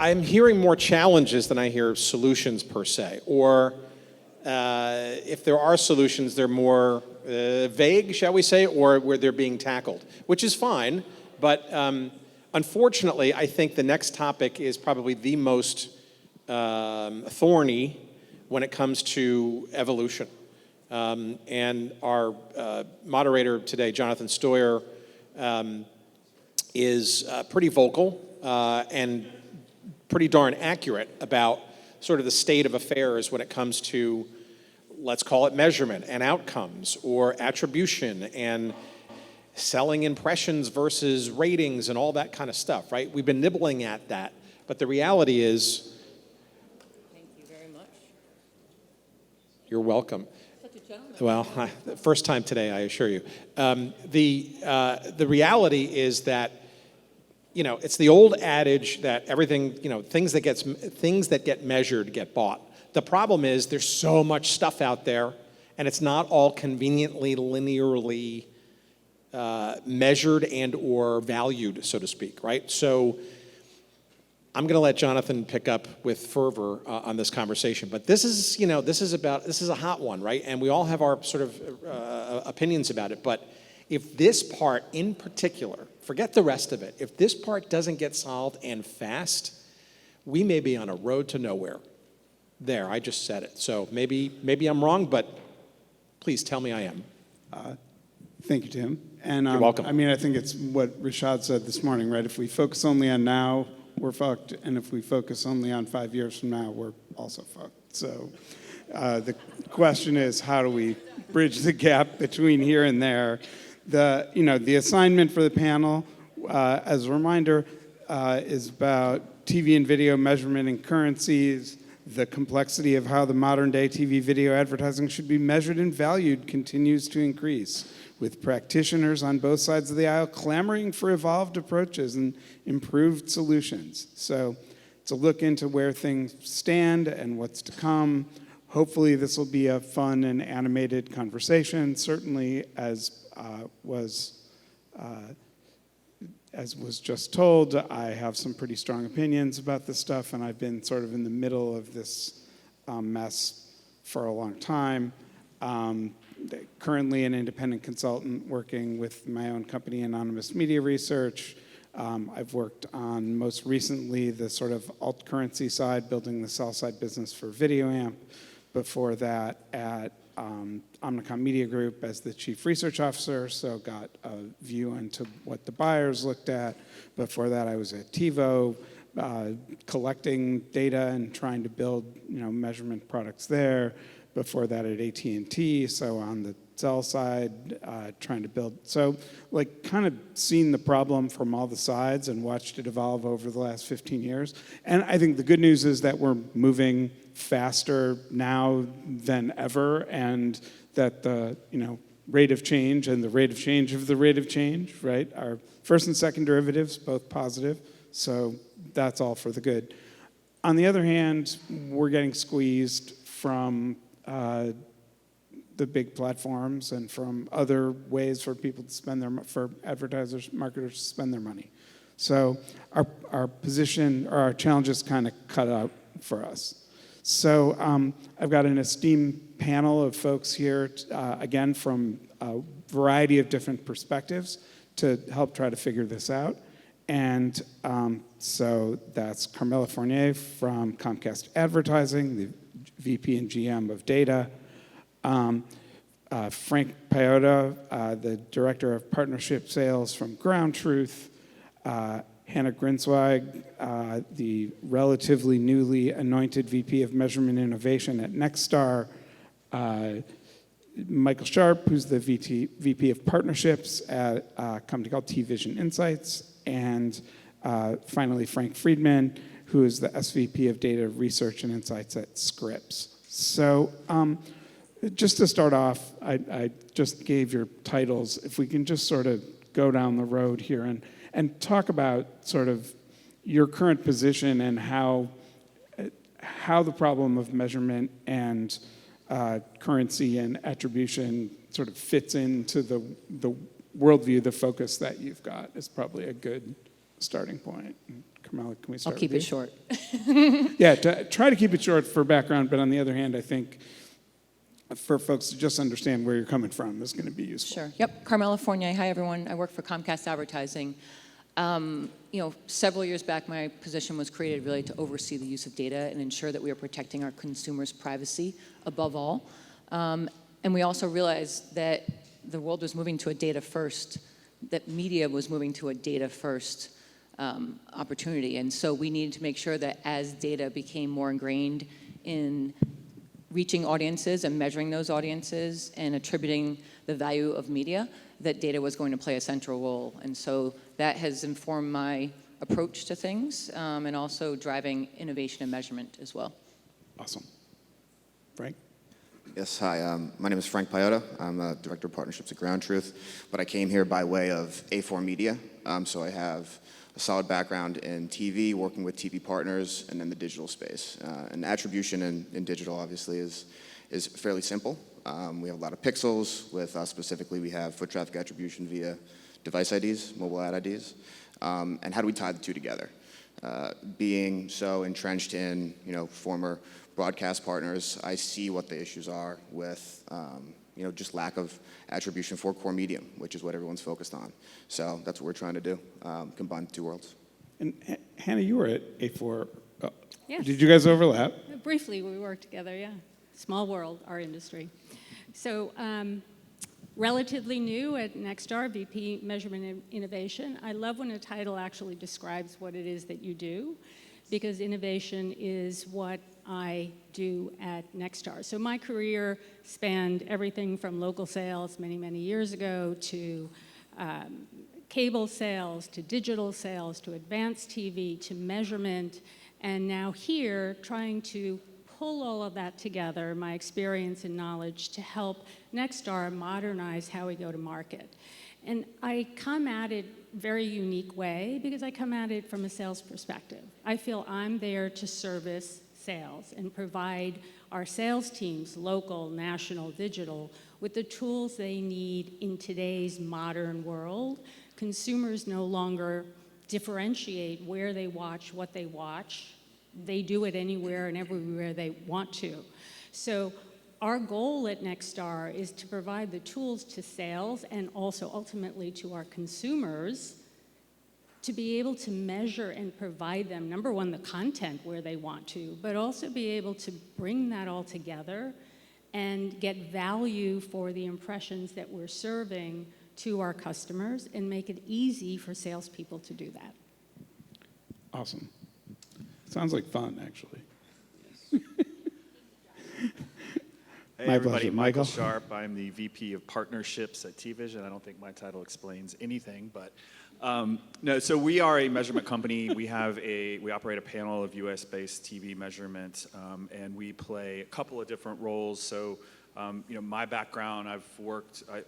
I'm hearing more challenges than I hear solutions per se, or if there are solutions, they're more vague, shall we say, or where they're being tackled, which is fine. But unfortunately, I think the next topic is probably the most thorny when it comes to evolution. And our moderator today, Jonathan Stoyer, is pretty vocal and pretty darn accurate about sort of the state of affairs when it comes to, let's call it measurement and outcomes, or attribution and selling impressions versus ratings and all that kind of stuff, right? We've been nibbling at that, but the reality is... Thank you very much. You're welcome. Such a gentleman. Well, first time today, I assure you. The reality is that, you know, it's the old adage that everything, you know, things that get measured get bought. The problem is there's so much stuff out there, and it's not all conveniently, linearly measured and or valued, so to speak, right? So I'm going to let Jonathan pick up with fervor on this conversation, but this is, you know, this is a hot one, right? And we all have our sort of opinions about it, but if this part in particular, forget the rest of it, if this part doesn't get solved and fast, we may be on a road to nowhere. There, I just said it. So maybe I'm wrong, but please tell me I am. Thank you, Tim. And You're welcome. I mean, I think it's what Rashad said this morning, right? If we focus only on now, we're fucked, and if we focus only on 5 years from now, we're also fucked. So the question is, how do we bridge the gap between here and there? The assignment for the panel, as a reminder, is about TV and video measurement and currencies. The complexity of how the modern-day TV video advertising should be measured and valued continues to increase, with practitioners on both sides of the aisle clamoring for evolved approaches and improved solutions. So it's a look into where things stand and what's to come. Hopefully this will be a fun and animated conversation. Certainly, as was just told, I have some pretty strong opinions about this stuff, and I've been sort of in the middle of this mess for a long time. Currently an independent consultant working with my own company, Anonymous Media Research. I've worked on, most recently, the sort of alt currency side, building the sell-side business for VideoAmp. Before that, at Omnicom Media Group as the chief research officer, so got a view into what the buyers looked at. Before that, I was at TiVo, collecting data and trying to build, measurement products there. Before that, at AT&T, so on the sell side, trying to build. So, kind of seen the problem from all the sides and watched it evolve over the last 15 years. And I think the good news is that we're moving faster now than ever, and that the rate of change and the rate of change of the rate of change, right, are first and second derivatives, both positive. So that's all for the good. On the other hand, we're getting squeezed from the big platforms and from other ways for people to spend for advertisers, marketers to spend their money. So our position, or our challenge is kind of cut out for us. So I've got an esteemed panel of folks here, again, from a variety of different perspectives to help try to figure this out. And so that's Carmela Fournier from Comcast Advertising, the VP and GM of Data. Frank Piotta, the Director of Partnership Sales from Ground Truth. Hannah Grinsweig, the relatively newly anointed VP of Measurement Innovation at Nexstar. Michael Sharp, who's the VP of Partnerships at a company called T-Vision Insights. And finally, Frank Friedman, who is the SVP of Data Research and Insights at Scripps. So just to start off, I just gave your titles. If we can just sort of go down the road here and talk about sort of your current position and how the problem of measurement and currency and attribution sort of fits into the worldview, the focus that you've got is probably a good starting point. Carmela, can we I'll start keep with it you? short. Yeah, try to keep it short for background, but on the other hand, I think for folks to just understand where you're coming from is going to be useful. Sure. Yep. Carmela Fournier. Hi, everyone. I work for Comcast Advertising. Several years back, my position was created really to oversee the use of data and ensure that we are protecting our consumers' privacy above all. And we also realized that the world was moving to a data first, that media was moving to a data first opportunity. And so we needed to make sure that as data became more ingrained in reaching audiences and measuring those audiences and attributing the value of media, that data was going to play a central role. And so that has informed my approach to things and also driving innovation and measurement as well. Awesome. Frank? Yes, hi. My name is Frank Paiota. I'm a Director of Partnerships at Ground Truth, but I came here by way of A4 Media. So I have a solid background in TV, working with TV partners, and then the digital space. And attribution in digital, obviously, is fairly simple. We have a lot of pixels. With us specifically, we have foot traffic attribution via device IDs, mobile ad IDs. And how do we tie the two together? Being so entrenched in, former broadcast partners, I see what the issues are with, just lack of attribution for core medium, which is what everyone's focused on. So that's what we're trying to do, combine the two worlds. And Hannah, you were at A4. Yes. Did you guys overlap? Briefly, we worked together, yeah. Small world, our industry. So, relatively new at Nexstar, VP Measurement and Innovation. I love when a title actually describes what it is that you do, because innovation is what I do at Nexstar. So my career spanned everything from local sales many, many years ago to cable sales, to digital sales, to advanced TV, to measurement, and now here trying to pull all of that together, my experience and knowledge, to help Nexstar modernize how we go to market. And I come at it very unique way because I come at it from a sales perspective. I feel I'm there to service sales and provide our sales teams, local, national, digital, with the tools they need in today's modern world. Consumers no longer differentiate where they watch, what they watch. They do it anywhere and everywhere they want to. So our goal at Nexstar is to provide the tools to sales and also ultimately to our consumers to be able to measure and provide them, number one, the content where they want to, but also be able to bring that all together and get value for the impressions that we're serving to our customers and make it easy for salespeople to do that. Awesome. Sounds like fun, actually. Hey My everybody, pleasure. Michael Michael? Sharp. I'm the VP of Partnerships at TVision. I don't think my title explains anything, but no. So we are a measurement company. We operate a panel of U.S.-based TV measurement, and we play a couple of different roles. So, my background, I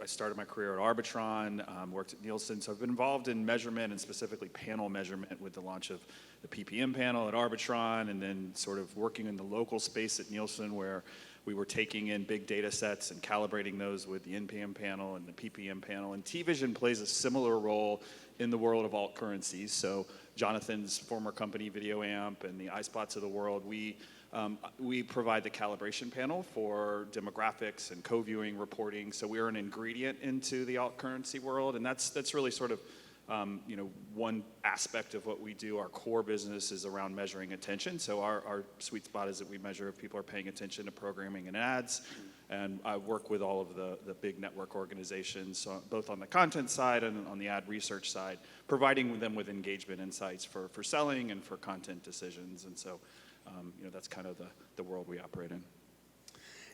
started my career at Arbitron, worked at Nielsen, so I've been involved in measurement and specifically panel measurement with the launch of the PPM panel at Arbitron, and then sort of working in the local space at Nielsen where we were taking in big data sets and calibrating those with the NPM panel and the PPM panel. And TVision plays a similar role in the world of alt currencies. So Jonathan's former company, VideoAmp, and the iSpots of the world, we provide the calibration panel for demographics and co-viewing reporting. So we're an ingredient into the alt currency world, and that's really sort of one aspect of what we do. Our core business is around measuring attention. So our sweet spot is that we measure if people are paying attention to programming and ads. And I work with all of the big network organizations, both on the content side and on the ad research side, providing them with engagement insights for selling and for content decisions. And so, that's kind of the world we operate in.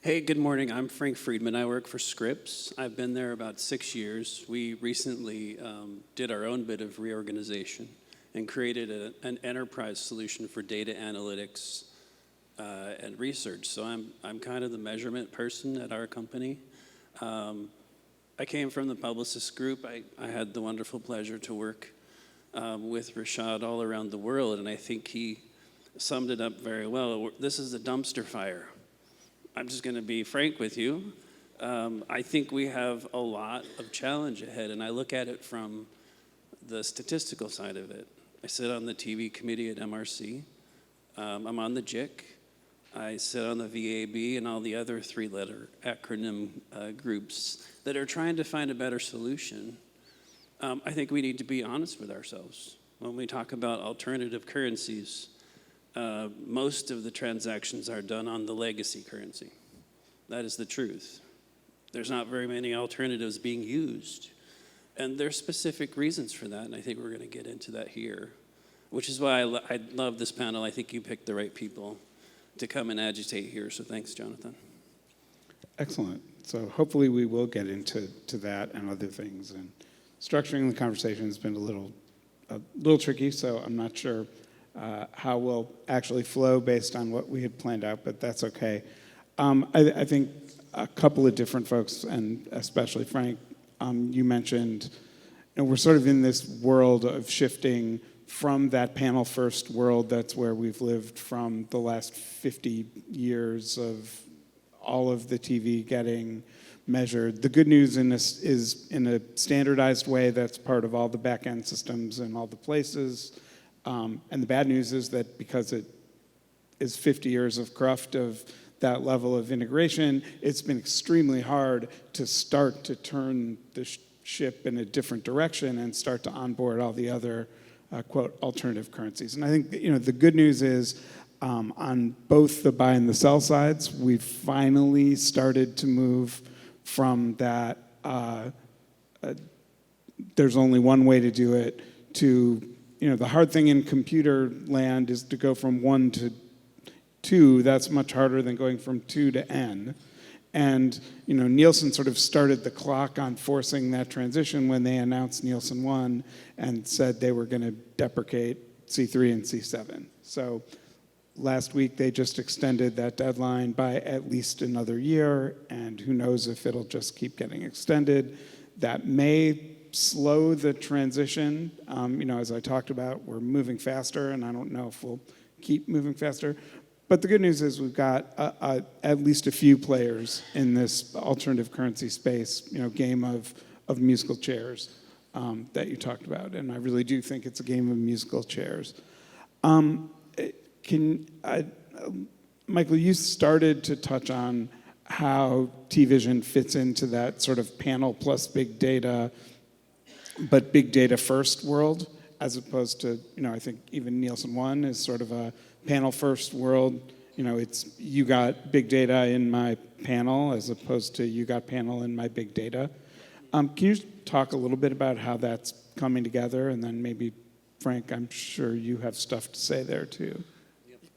Hey, good morning. I'm Frank Friedman. I work for Scripps. I've been there about 6 years. We recently did our own bit of reorganization and created an enterprise solution for data analytics and research. So I'm kind of the measurement person at our company. I came from the Publicis Group. I had the wonderful pleasure to work with Rashad all around the world, and I think he summed it up very well. This is a dumpster fire. I'm just going to be frank with you. I think we have a lot of challenge ahead, and I look at it from the statistical side of it. I sit on the TV committee at MRC. I'm on the JIC. I sit on the VAB and all the other three-letter acronym groups that are trying to find a better solution. I think we need to be honest with ourselves. When we talk about alternative currencies, most of the transactions are done on the legacy currency. That is the truth. There's not very many alternatives being used. And there's specific reasons for that, and I think we're going to get into that here, which is why I love this panel. I think you picked the right people to come and agitate here, so thanks, Jonathan. Excellent. So hopefully we will get into that and other things. And structuring the conversation has been a little tricky, so I'm not sure how we'll actually flow based on what we had planned out, but that's okay. I think a couple of different folks, and especially Frank, you mentioned, we're sort of in this world of shifting from that panel first world. That's where we've lived from the last 50 years of all of the TV getting measured. The good news in this is in a standardized way that's part of all the back-end systems in all the places. And the bad news is that because it is 50 years of cruft of that level of integration, it's been extremely hard to start to turn the ship in a different direction and start to onboard all the other quote alternative currencies. And I think the good news is on both the buy and the sell sides, we've finally started to move from that there's only one way to do it to the hard thing in computer land is to go from 1 to 2. That's much harder than going from 2 to n. And Nielsen sort of started the clock on forcing that transition when they announced Nielsen 1 and said they were going to deprecate C3 and C7. So last week they just extended that deadline by at least another year, and who knows if it'll just keep getting extended. That may slow the transition. As I talked about, we're moving faster, and I don't know if we'll keep moving faster. But the good news is we've got at least a few players in this alternative currency space, game of musical chairs that you talked about. And I really do think it's a game of musical chairs. Michael, you started to touch on how T-Vision fits into that sort of panel plus big data, but big data first world, as opposed to, I think even Nielsen 1 is sort of a panel first world. It's you got big data in my panel as opposed to you got panel in my big data. Can you talk a little bit about how that's coming together? And then maybe, Frank, I'm sure you have stuff to say there too.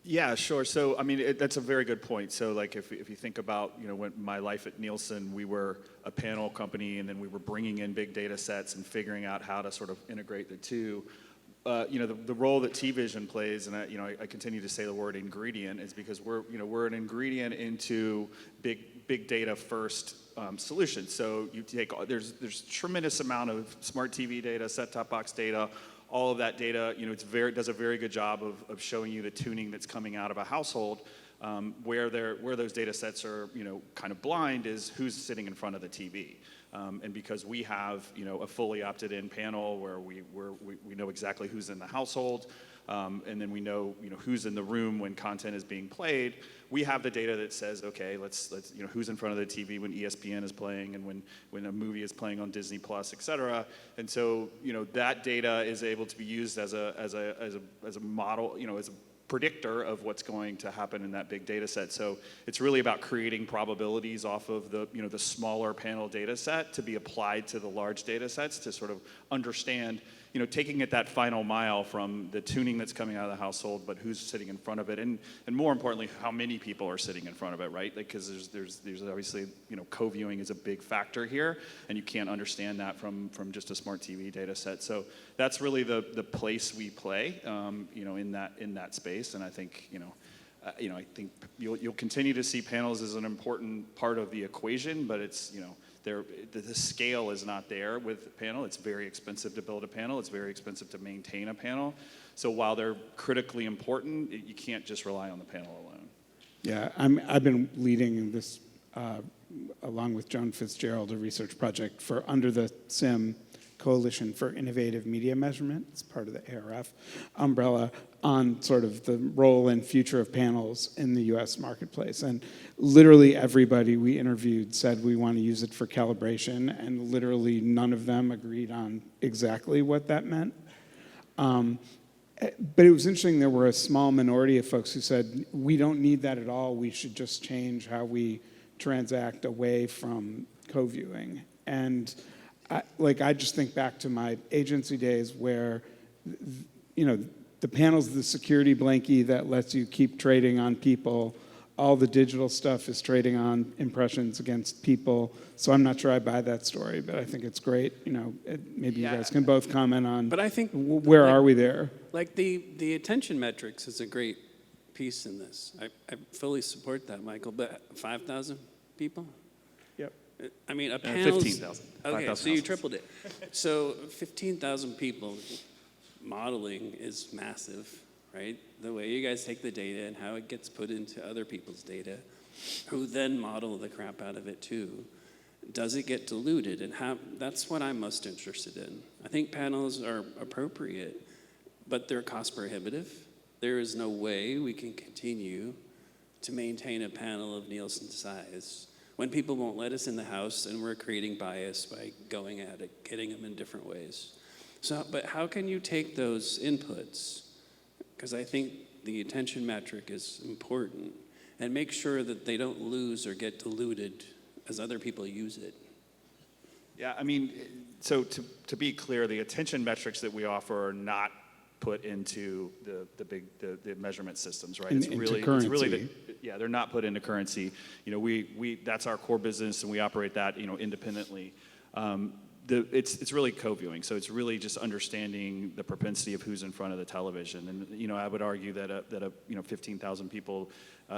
Yeah, sure. So, that's a very good point. So, like, if you think about, when my life at Nielsen, we were a panel company, and then we were bringing in big data sets and figuring out how to sort of integrate the two. The role that T-Vision plays, and I continue to say the word ingredient, is because we're an ingredient into big data first solutions. So you take there's tremendous amount of smart TV data, set-top box data. All of that data, it does a very good job of showing you the tuning that's coming out of a household. Where those data sets are, kind of blind is who's sitting in front of the TV. And because we have, a fully opted-in panel where we know exactly who's in the household, and then we know, who's in the room when content is being played, we have the data that says, okay, let's who's in front of the TV when ESPN is playing and when a movie is playing on Disney Plus, et cetera. And so, that data is able to be used as a model, as a predictor of what's going to happen in that big data set. So it's really about creating probabilities off of the smaller panel data set to be applied to the large data sets to sort of understand, taking it that final mile from the tuning that's coming out of the household, but who's sitting in front of it, and more importantly, how many people are sitting in front of it, right? Because there's obviously, co-viewing is a big factor here, and you can't understand that from just a smart TV data set. So that's really the place we play, in that space, and I think, I think you'll continue to see panels as an important part of the equation, but it's, the scale is not there with panel. It's very expensive to build a panel. It's very expensive to maintain a panel. So while they're critically important, you can't just rely on the panel alone. Yeah, I've been leading this, along with Joan Fitzgerald, a research project for under the SIM Coalition for Innovative Media Measurement. It's part of the ARF umbrella on sort of the role and future of panels in the US marketplace. And literally everybody we interviewed said we want to use it for calibration, and literally none of them agreed on exactly what that meant. But it was interesting, there were a small minority of folks who said, we don't need that at all, we should just change how we transact away from co-viewing. And I just think back to my agency days where, the panel's the security blankie that lets you keep trading on people. All the digital stuff is trading on impressions against people. So I'm not sure I buy that story, but I think it's great. Maybe you guys can both comment on. But I think where are we there? Like the attention metrics is a great piece in this. I fully support that, Michael. But 5,000 people? Yep. I mean, a panel. 15,000. Okay, so you tripled it. So 15,000 people modeling is massive, right? The way you guys take the data and how it gets put into other people's data, who then model the crap out of it too. Does it get diluted? And how? That's what I'm most interested in. I think panels are appropriate, but they're cost prohibitive. There is no way we can continue to maintain a panel of Nielsen size when people won't let us in the house and we're creating bias by going at it, getting them in different ways. So, but how can you take those inputs, because I think the attention metric is important, and make sure that they don't lose or get diluted as other people use it? Yeah, I mean, so to be clear, the attention metrics that we offer are not put into the measurement systems, right? Into currency. They're not put into currency. We that's our core business, and we operate that independently. It's really co-viewing, so it's really just understanding the propensity of who's in front of the television. And I would argue that 15,000 people,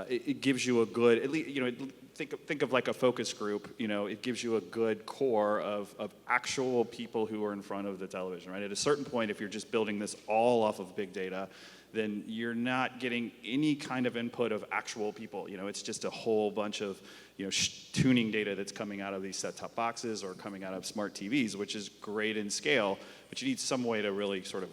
it gives you a good, at least think of like a focus group. It gives you a good core of actual people who are in front of the television, right? At a certain point, if you're just building this all off of big data, then you're not getting any kind of input of actual people. It's just a whole bunch of tuning data that's coming out of these set-top boxes or coming out of smart TVs, which is great in scale, but you need some way to really sort of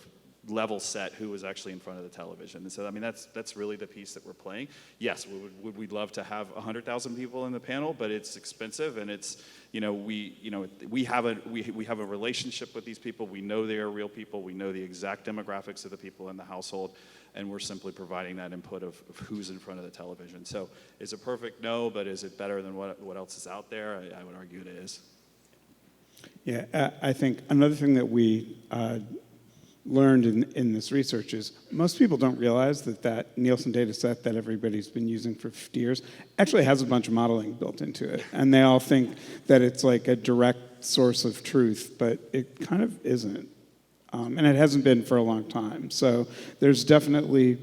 level set who is actually in front of the television. And so, I mean, that's really the piece that we're playing. Yes, we'd love to have 100,000 people in the panel, but it's expensive, and it's we have a relationship with these people. We know they are real people. We know the exact demographics of the people in the household, and we're simply providing that input of who's in front of the television. So, is it perfect? No, but is it better than what else is out there? I would argue it is. Yeah, I think another thing that we learned in this research is most people don't realize that Nielsen data set that everybody's been using for 50 years actually has a bunch of modeling built into it. And they all think that it's like a direct source of truth, but it kind of isn't. And it hasn't been for a long time. So there's definitely,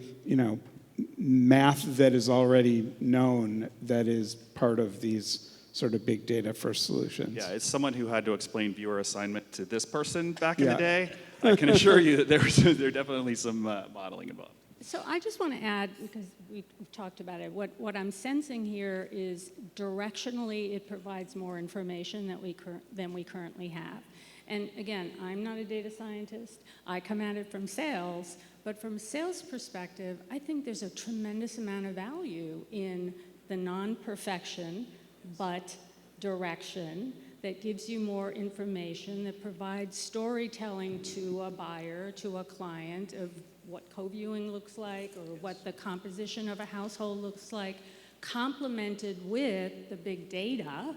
math that is already known that is part of these sort of big data first solutions. Yeah, as someone who had to explain viewer assignment to this person back in the day, I can assure you that there's definitely some modeling involved. So I just want to add, because we've talked about it, what I'm sensing here is directionally it provides more information than we currently have. And again, I'm not a data scientist. I come at it from sales, but from a sales perspective, I think there's a tremendous amount of value in the non-perfection, but direction that gives you more information, that provides storytelling to a buyer, to a client of what co-viewing looks like or what the composition of a household looks like, complemented with the big data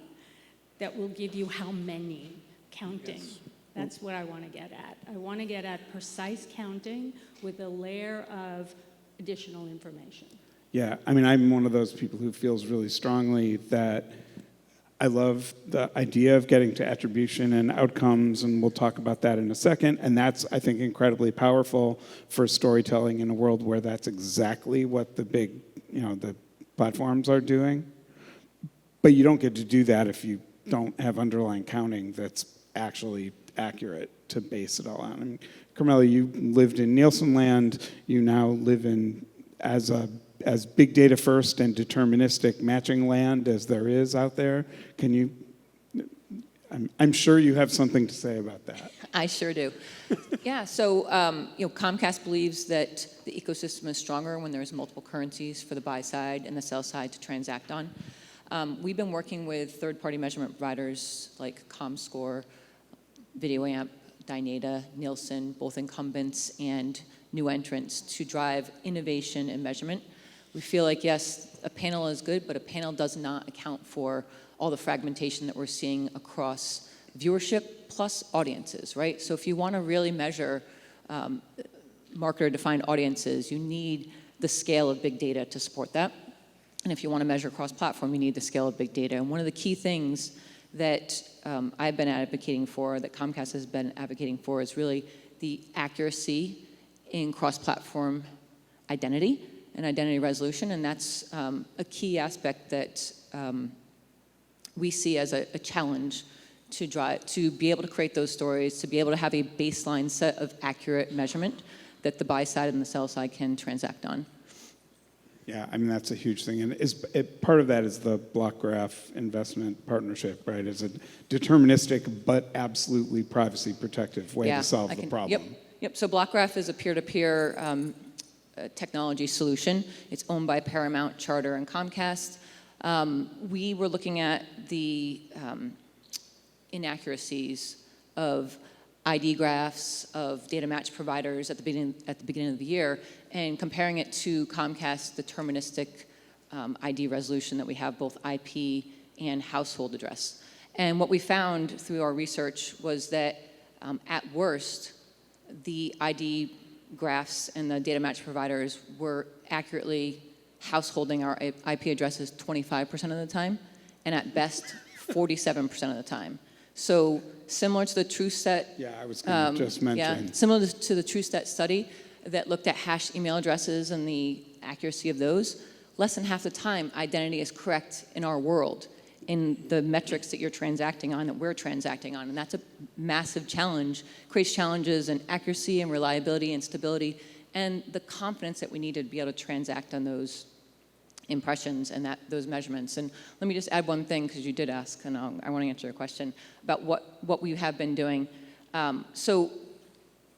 that will give you how many counting. Yes. That's what I want to get at. I want to get at precise counting with a layer of additional information. Yeah, I mean, I'm one of those people who feels really strongly that I love the idea of getting to attribution and outcomes, and we'll talk about that in a second. And that's, I think, incredibly powerful for storytelling in a world where that's exactly what the big, the platforms are doing. But you don't get to do that if you don't have underlying counting that's actually accurate to base it all on. I mean, Carmela, you lived in Nielsen land. You now live in as big data first and deterministic matching land as there is out there. Can you, I'm sure you have something to say about that. I sure do. Yeah, so Comcast believes that the ecosystem is stronger when there's multiple currencies for the buy side and the sell side to transact on. We've been working with third-party measurement providers like ComScore, VideoAmp, Dynata, Nielsen, both incumbents and new entrants, to drive innovation in measurement. We feel like, yes, a panel is good, but a panel does not account for all the fragmentation that we're seeing across viewership plus audiences, right? So if you want to really measure marketer-defined audiences, you need the scale of big data to support that. And if you want to measure cross-platform, you need the scale of big data. And one of the key things that I've been advocating for, that Comcast has been advocating for, is really the accuracy in cross-platform identity and identity resolution. And that's a key aspect that we see as a challenge to be able to create those stories, to be able to have a baseline set of accurate measurement that the buy side and the sell side can transact on. Yeah, I mean, that's a huge thing. And part of that is the block graph investment partnership, right? It's a deterministic but absolutely privacy protective way to solve the problem. Yep. So block graph is a peer-to-peer technology solution. It's owned by Paramount, Charter, and Comcast. We were looking at the inaccuracies of ID graphs, of data match providers at the beginning of the year, and comparing it to Comcast's deterministic ID resolution that we have, both IP and household address. And what we found through our research was that at worst, the ID graphs and the data match providers were accurately householding our IP addresses 25% of the time, and at best, 47% of the time. So similar to the TrueSet. Yeah, I was going to just mention. Yeah, similar to the TrueSet study that looked at hashed email addresses and the accuracy of those, less than half the time, identity is correct in our world, in the metrics that you're transacting on, that we're transacting on. And that's a massive challenge, creates challenges in accuracy and reliability and stability, and the confidence that we need to be able to transact on those impressions and those measurements. And let me just add one thing, because you did ask, and I want to answer your question about what we have been doing. So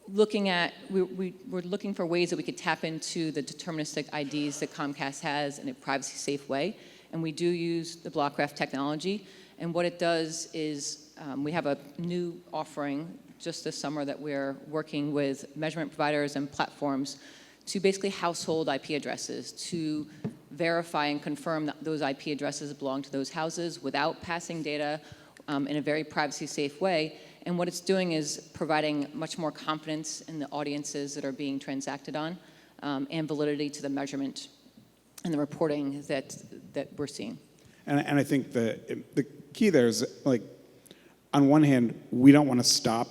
looking at, we're looking for ways that we could tap into the deterministic IDs that Comcast has in a privacy-safe way. And we do use the block graph technology. And what it does is we have a new offering just this summer that we're working with measurement providers and platforms to basically household IP addresses, to verify and confirm that those IP addresses belong to those houses without passing data in a very privacy-safe way. And what it's doing is providing much more confidence in the audiences that are being transacted on, and validity to the measurement and the reporting that we're seeing. And I think the key there is, like, on one hand, we don't want to stop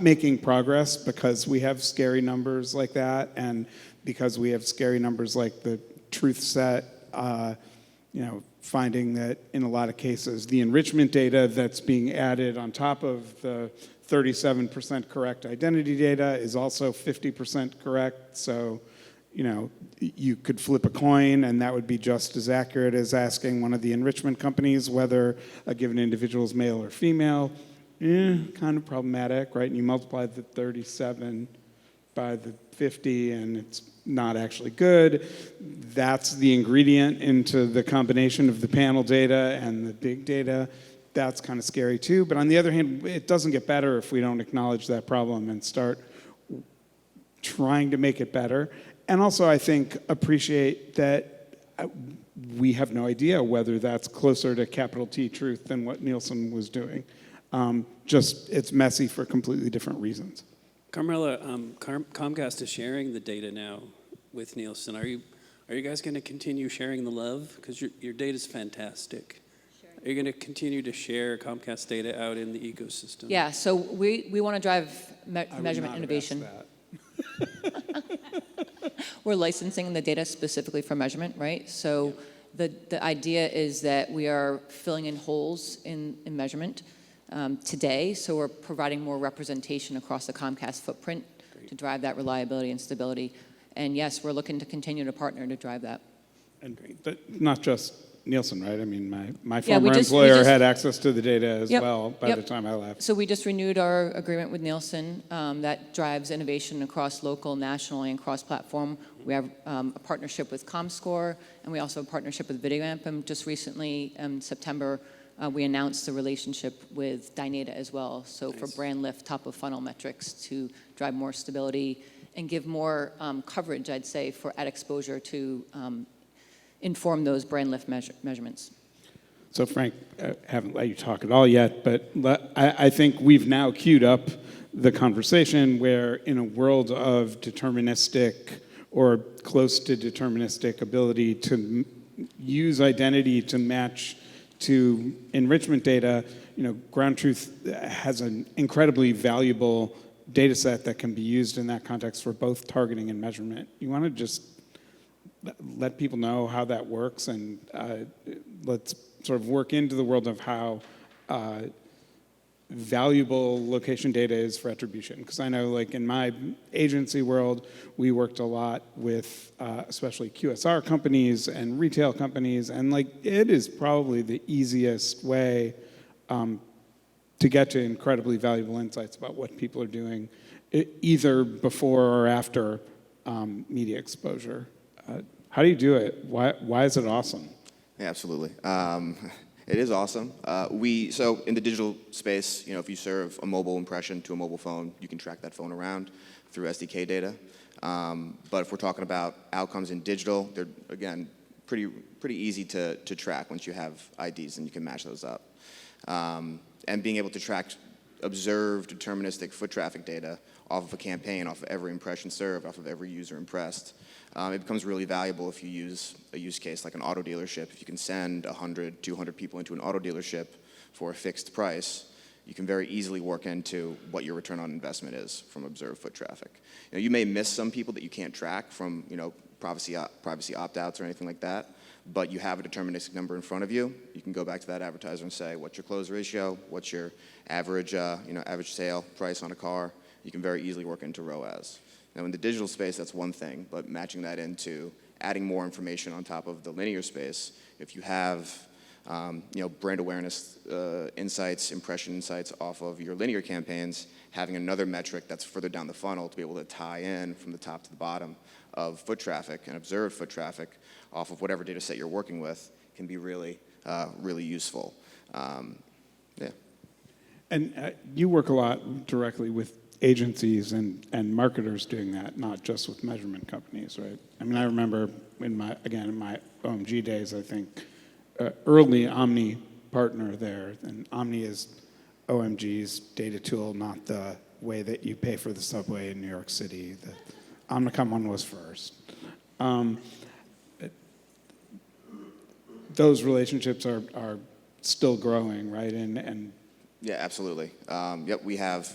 making progress because we have scary numbers like that, and because we have scary numbers like the TruthSet, finding that in a lot of cases, the enrichment data that's being added on top of the 37% correct identity data is also 50% correct. So, you could flip a coin and that would be just as accurate as asking one of the enrichment companies whether a given individual is male or female. Kind of problematic, right? And you multiply the 37 by the 50 and it's not actually good. That's the ingredient into the combination of the panel data and the big data. That's kind of scary too. But on the other hand, it doesn't get better if we don't acknowledge that problem and start trying to make it better. And also, I think, appreciate that we have no idea whether that's closer to capital T truth than what Nielsen was doing. Just, it's messy for completely different reasons. Carmela, Comcast is sharing the data now with Nielsen. Are you guys going to continue sharing the love? Because your data is fantastic. Are you going to continue to share Comcast data out in the ecosystem? Yeah, so we want to drive measurement innovation. We're licensing the data specifically for measurement, right? So the idea is that we are filling in holes in measurement today, so we're providing more representation across the Comcast footprint to drive that reliability and stability. And yes, we're looking to continue to partner to drive that. And but not just Nielsen, right? I mean, my Yeah, we former just- employer had access to the data as Yep, well by yep. the time I left. So we just renewed our agreement with Nielsen that drives innovation across local, nationally, and cross-platform. We have a partnership with ComScore, and we also have a partnership with VideoAmp. And just recently, in September, we announced the relationship with Dynata as well. So for brand lift, top-of-funnel metrics to drive more stability and give more coverage, I'd say, for ad exposure to inform those brand lift measurements. So Frank, I haven't let you talk at all yet, but I think we've now queued up the conversation where in a world of deterministic or close to deterministic ability to use identity to match to enrichment data, Ground Truth has an incredibly valuable data set that can be used in that context for both targeting and measurement. You want to just let people know how that works, and let's sort of work into the world of how valuable location data is for attribution. Because I know, like in my agency world, we worked a lot with especially QSR companies and retail companies, and like it is probably the easiest way to get to incredibly valuable insights about what people are doing, either before or after media exposure. How do you do it? Why is it awesome? Yeah, absolutely. It is awesome. So in the digital space, if you serve a mobile impression to a mobile phone, you can track that phone around through SDK data. But if we're talking about outcomes in digital, they're, again, pretty easy to track once you have IDs and you can match those up. And being able to track observed deterministic foot traffic data off of a campaign, off of every impression served, off of every user impressed, it becomes really valuable if you use a use case like an auto dealership. If you can send 100, 200 people into an auto dealership for a fixed price, you can very easily work into what your return on investment is from observed foot traffic. You may miss some people that you can't track from privacy opt-outs or anything like that, but you have a deterministic number in front of you. You can go back to that advertiser and say, what's your close ratio? What's your average sale price on a car? You can very easily work into ROAS. Now, in the digital space, that's one thing, but matching that into adding more information on top of the linear space, if you have brand awareness insights, impression insights off of your linear campaigns, having another metric that's further down the funnel to be able to tie in from the top to the bottom of foot traffic and observed foot traffic off of whatever data set you're working with can be really, really useful. Yeah. And you work a lot directly with agencies and marketers doing that, not just with measurement companies, right? I mean, I remember in my OMG days, I think, early Omni partner there, and Omni is OMG's data tool, not the way that you pay for the subway in New York City. The Omnicom one was first. Those relationships are still growing, right? And Yeah, absolutely. Yep, we have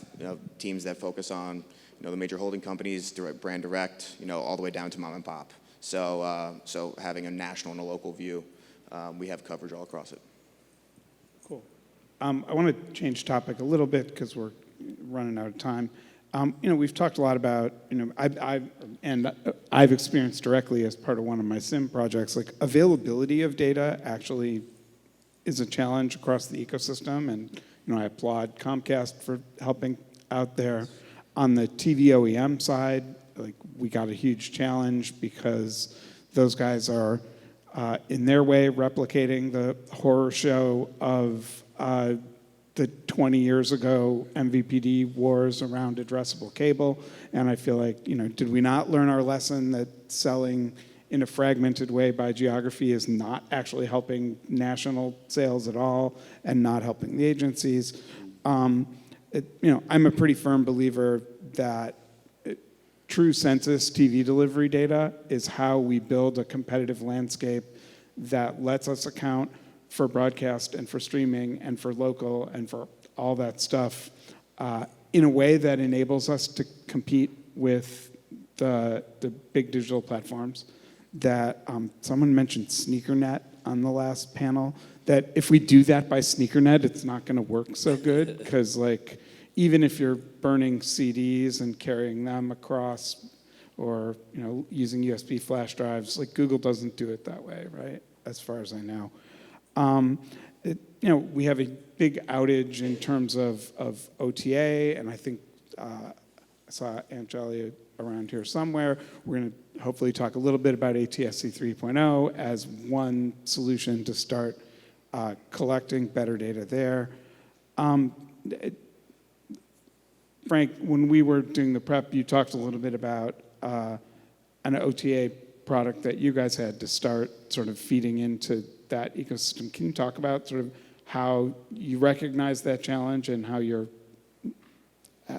teams that focus on the major holding companies, brand direct, all the way down to mom and pop. So having a national and a local view, we have coverage all across it. Cool. I want to change topic a little bit because we're running out of time. We've talked a lot about I've experienced directly as part of one of my sim projects, like availability of data actually is a challenge across the ecosystem, and I applaud Comcast for helping out there. On the TV OEM side, like we got a huge challenge because those guys are, in their way, replicating the horror show of the 20 years ago MVPD wars around addressable cable. And I feel like, did we not learn our lesson that selling in a fragmented way by geography is not actually helping national sales at all and not helping the agencies? I'm a pretty firm believer that true census TV delivery data is how we build a competitive landscape that lets us account for broadcast and for streaming and for local and for all that stuff in a way that enables us to compete with the big digital platforms. That someone mentioned SneakerNet on the last panel, that if we do that by SneakerNet, it's not going to work so good because even if you're burning CDs and carrying them across or using USB flash drives, Google doesn't do it that way, right? as far as I know. We have a big outage in terms of OTA, and I think I saw Angela around here somewhere. We're going to hopefully talk a little bit about ATSC 3.0 as one solution to start collecting better data there. Frank, when we were doing the prep, you talked a little bit about an OTA product that you guys had to start sort of feeding into that ecosystem. Can you talk about sort of how you recognize that challenge and how you're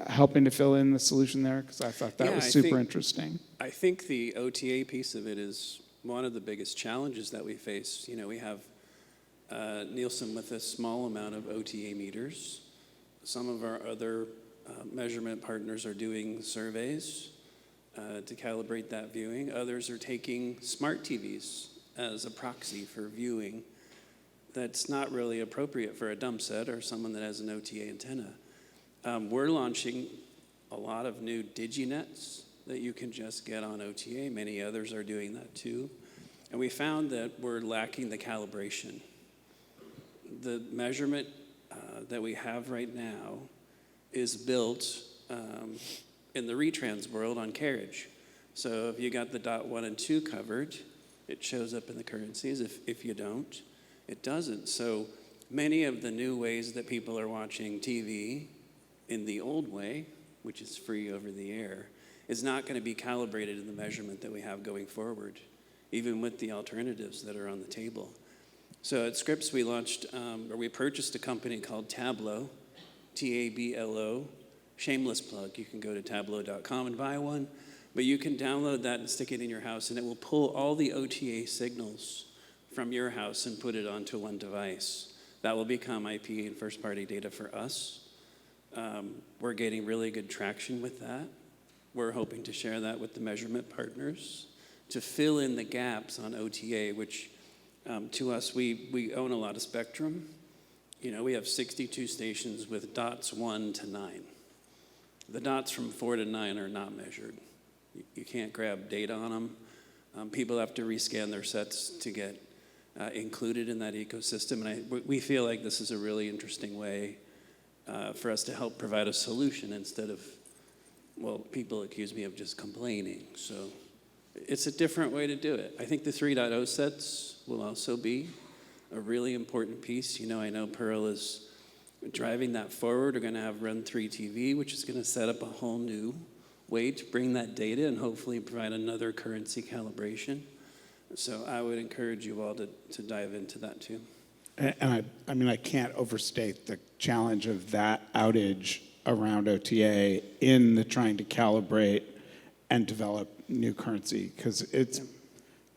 helping to fill in the solution there? Because I thought that was super interesting. I think the OTA piece of it is one of the biggest challenges that we face. We have Nielsen with a small amount of OTA meters. Some of our other measurement partners are doing surveys to calibrate that viewing. Others are taking smart TVs as a proxy for viewing that's not really appropriate for a dump set or someone that has an OTA antenna. We're launching a lot of new DigiNets that you can just get on OTA. Many others are doing that too. And we found that we're lacking the calibration. The measurement that we have right now is built in the retrans world on carriage. So if you got the dot 1 and 2 covered, it shows up in the currencies. If you don't, it doesn't. So many of the new ways that people are watching TV in the old way, which is free over the air, is not going to be calibrated in the measurement that we have going forward, even with the alternatives that are on the table. So at Scripps, we purchased a company called Tableau, Tablo, shameless plug. You can go to tableau.com and buy one, but you can download that and stick it in your house, and it will pull all the OTA signals from your house and put it onto one device. That will become IP and first-party data for us. We're getting really good traction with that. We're hoping to share that with the measurement partners to fill in the gaps on OTA, which to us, we own a lot of spectrum. We have 62 stations with dots 1 to 9. The dots from 4 to 9 are not measured. You can't grab data on them. People have to rescan their sets to get included in that ecosystem. And we feel like this is a really interesting way for us to help provide a solution instead of, people accuse me of just complaining. So it's a different way to do it. I think the 3.0 sets will also be a really important piece. I know Pearl is driving that forward. We're going to have Run 3 TV, which is going to set up a whole new way to bring that data and hopefully provide another currency calibration. So I would encourage you all to dive into that too. And I can't overstate the challenge of that outage around OTA in the trying to calibrate and develop new currency, because it's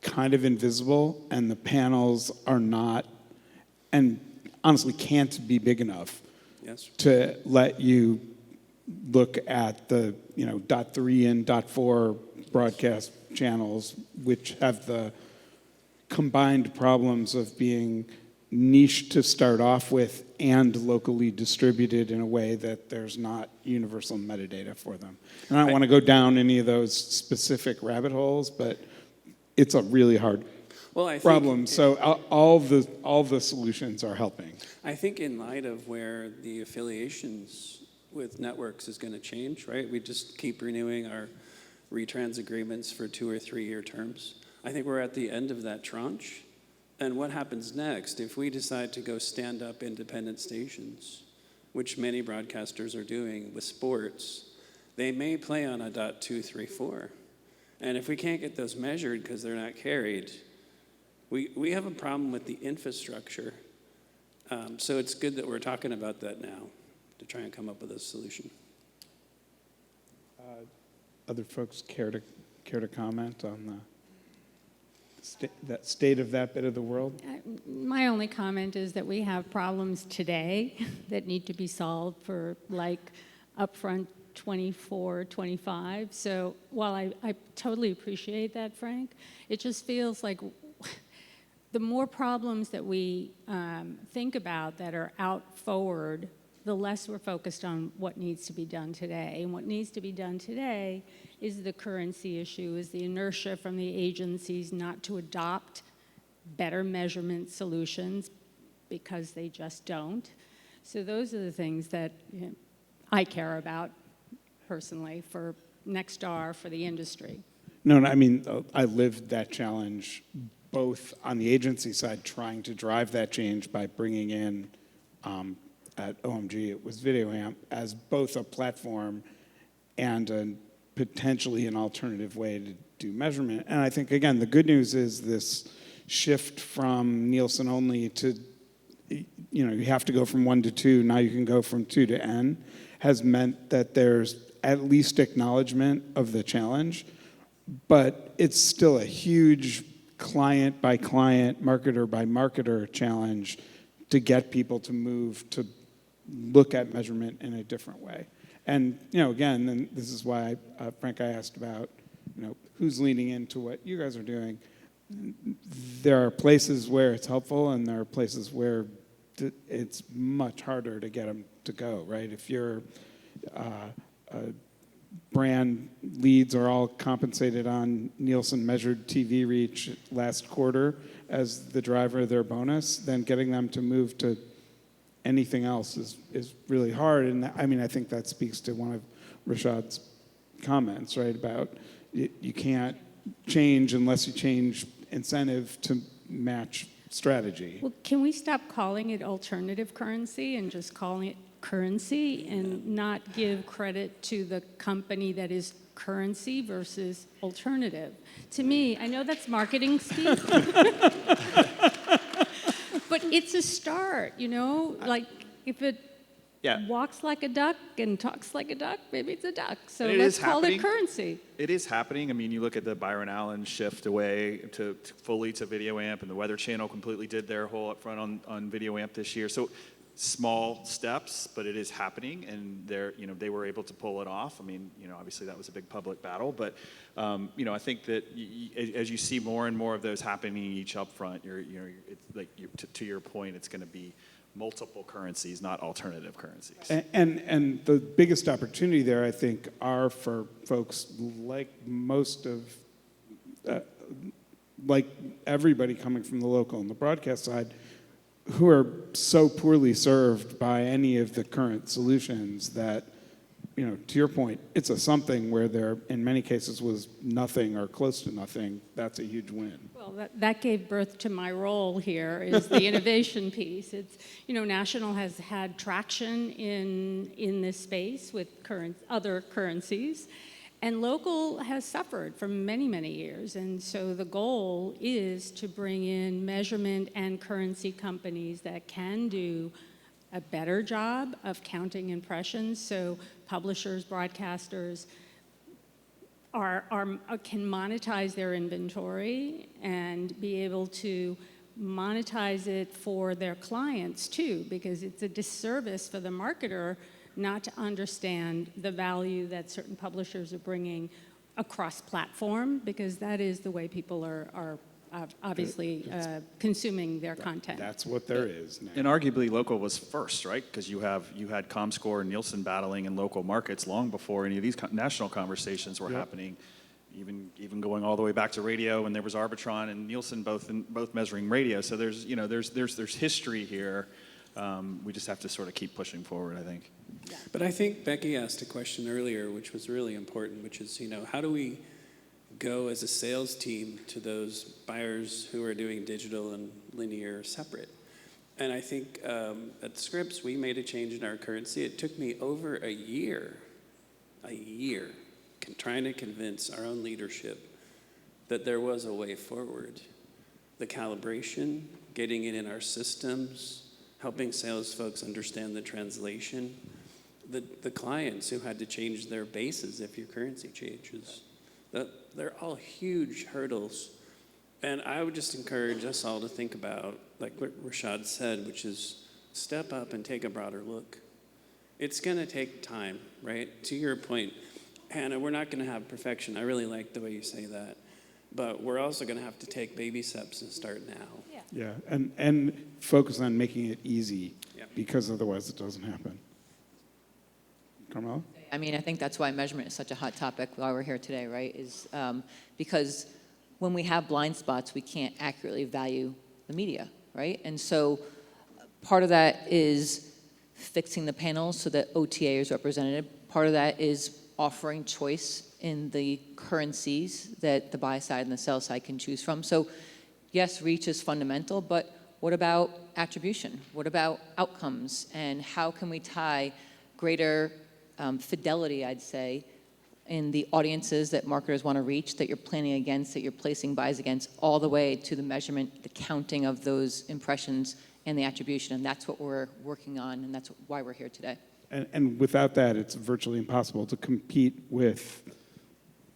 kind of invisible and the panels are not, and honestly can't be big enough to let you look at the dot 3 and dot 4 broadcast channels, which have the combined problems of being niche to start off with and locally distributed in a way that there's not universal metadata for them. And I don't want to go down any of those specific rabbit holes, but it's a really hard problem. So all the solutions are helping. I think in light of where the affiliations with networks is going to change, right? We just keep renewing our retrans agreements for 2 or 3 year terms. I think we're at the end of that tranche. And what happens next if we decide to go stand up independent stations, which many broadcasters are doing with sports? They may play on a dot 2, 3, 4. And if we can't get those measured because they're not carried, we have a problem with the infrastructure. So it's good that we're talking about that now to try and come up with a solution. Other folks care to comment on that state of that bit of the world? My only comment is that we have problems today that need to be solved for upfront 24, 25. So while I totally appreciate that, Frank, it just feels like the more problems that we think about that are out forward, the less we're focused on what needs to be done today. And what needs to be done today is the currency issue, is the inertia from the agencies not to adopt better measurement solutions because they just don't. So those are the things that I care about personally for Nexstar, for the industry. No, I mean, I lived that challenge both on the agency side, trying to drive that change by bringing in, at OMG, it was VideoAmp, as both a platform and potentially an alternative way to do measurement. And I think, again, the good news is this shift from Nielsen only to, you have to go from 1 to 2, now you can go from 2 to N, has meant that there's at least acknowledgement of the challenge, but it's still a huge client by client, marketer by marketer challenge to get people to move to look at measurement in a different way. And, again, and this is why, Frank, I asked about, who's leaning into what you guys are doing. There are places where it's helpful, and there are places where it's much harder to get them to go, right? If your brand leads are all compensated on Nielsen measured TV reach last quarter as the driver of their bonus, then getting them to move to anything else is really hard. And I think that speaks to one of Rashad's comments, right, about you can't change unless you change incentive to match strategy. Well, can we stop calling it alternative currency and just calling it currency and not give credit to the company that is currency versus alternative? To me, I know that's marketing speak, but it's a start, like if it walks like a duck and talks like a duck, maybe it's a duck. So let's call it currency. It is happening. I mean, you look at the Byron Allen shift away to fully to VideoAmp, and the Weather Channel completely did their whole upfront on VideoAmp this year. So small steps, but it is happening, and they were able to pull it off. I mean, obviously that was a big public battle, but I think that as you see more and more of those happening each upfront, to your point, it's going to be multiple currencies, not alternative currencies. And the biggest opportunity there, I think, are for folks like like everybody coming from the local and the broadcast side, who are so poorly served by any of the current solutions that, to your point, it's a something where there, in many cases, was nothing or close to nothing. That's a huge win. Well, that gave birth to my role here, is the innovation piece. It's, National has had traction in this space with other currencies, and local has suffered for many, many years. And so the goal is to bring in measurement and currency companies that can do a better job of counting impressions, so publishers, broadcasters can monetize their inventory and be able to monetize it for their clients too, because it's a disservice for the marketer not to understand the value that certain publishers are bringing across platform, because that is the way people are obviously consuming their content. That's what there is now. And arguably, local was first, right? Because you had ComScore and Nielsen battling in local markets long before any of these national conversations were happening. Even going all the way back to radio, when there was Arbitron and Nielsen both measuring radio. So there's history here. We just have to sort of keep pushing forward, I think. Yeah. But I think Becky asked a question earlier, which was really important, which is, how do we go as a sales team to those buyers who are doing digital and linear separate? And I think at Scripps, we made a change in our currency. It took me over a year, trying to convince our own leadership that there was a way forward. The calibration, getting it in our systems, helping sales folks understand the translation, the clients who had to change their bases if your currency changes. They're all huge hurdles. And I would just encourage us all to think about, like what Rashad said, which is step up and take a broader look. It's going to take time, right? To your point, Hannah, we're not going to have perfection. I really like the way you say that. But we're also going to have to take baby steps and start now. Yeah, and focus on making it easy, because otherwise it doesn't happen. Carmela? I think that's why measurement is such a hot topic while we're here today, right? Is because when we have blind spots, we can't accurately value the media, right? And so part of that is fixing the panels so that OTA is represented. Part of that is offering choice in the currencies that the buy side and the sell side can choose from. So yes, reach is fundamental, but what about attribution? What about outcomes? And how can we tie greater fidelity, I'd say, in the audiences that marketers want to reach, that you're planning against, that you're placing buys against, all the way to the measurement, the counting of those impressions and the attribution. And that's what we're working on, and that's why we're here today. And without that, it's virtually impossible to compete with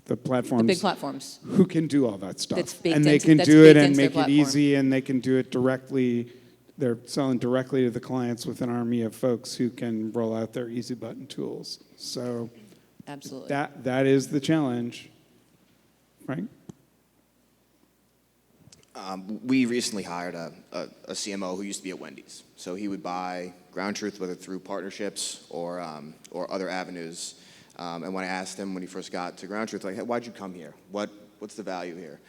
the platforms. The big platforms. Who can do all that stuff. That's baked and they into- can that's do it baked and into their make it platform. easy, and they can do it directly. They're selling directly to the clients with an army of folks who can roll out their easy button tools. So Absolutely. that is the challenge, right? We recently hired a CMO who used to be at Wendy's. So he would buy Ground Truth, whether through partnerships or other avenues. And when I asked him when he first got to Ground Truth, like, hey, why'd you come here? What's the value here?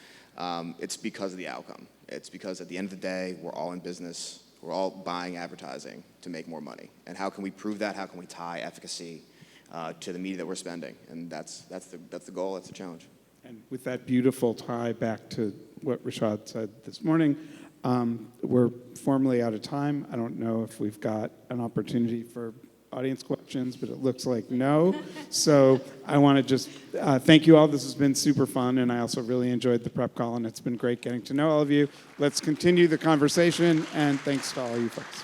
It's because of the outcome. It's because at the end of the day, we're all in business. We're all buying advertising to make more money. And how can we prove that? How can we tie efficacy to the media that we're spending? And that's the goal. That's the challenge. And with that beautiful tie back to what Rashad said this morning, we're formally out of time. I don't know if we've got an opportunity for audience questions, but it looks like no. So I want to just thank you all. This has been super fun, and I also really enjoyed the prep call, and it's been great getting to know all of you. Let's continue the conversation, and thanks to all you folks.